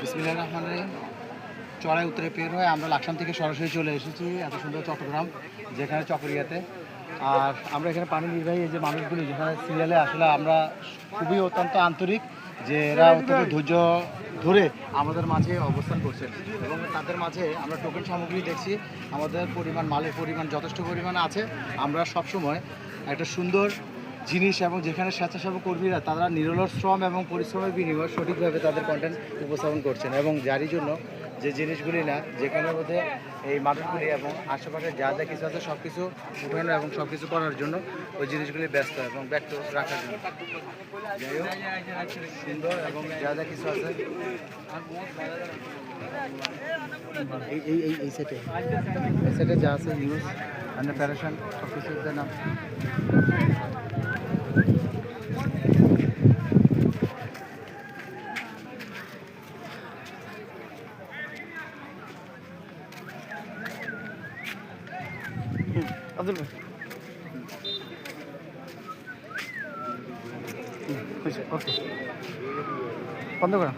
বিসমিল্লাহির রহমানির রহিম। চড়াই উত্তরে বের হয়ে আমরা লাকসাম থেকে সরাসরি চলে এসেছি এত সুন্দর চট্টগ্রাম, যেখানে চকরিয়াতে। আর আমরা এখানে পানি নির্বাহী এই যে মানুষগুলি যেখানে সিরিয়ালে আসলে আমরা খুবই অত্যন্ত আন্তরিক, যে এরা অত্যন্ত ধৈর্য ধরে আমাদের মাঝে অবস্থান করছেন এবং তাদের মাঝে আমরা টোকেন সামগ্রী দেখছি। আমাদের মালের পরিমাণ যথেষ্ট পরিমাণ আছে। আমরা সবসময় একটা সুন্দর জিনিস এবং যেখানে স্বেচ্ছাসেবক কর্মীরা তারা নিরলস শ্রম এবং পরিশ্রমের বিনিময়ে সঠিকভাবে তাদের কন্টেন্ট উপস্থাপন করছেন এবং যারই জন্য যে জিনিসগুলি না যেখানের মধ্যে এই মানুষগুলি এবং আশেপাশে যা যা কিছু আছে সব কিছু উঠানো এবং সব কিছু করার জন্য ওই জিনিসগুলি ব্যস্ত এবং ব্যক্ত রাখার জন্য যাই হোক সুন্দর এবং যা যা কিছু আছে এই এই এই এই সেটে যা আছে নিউজ অ্যান্ড প্যারেশন সব কিছু নাম আব্দুল ভাই ওকে বন্ধ করা।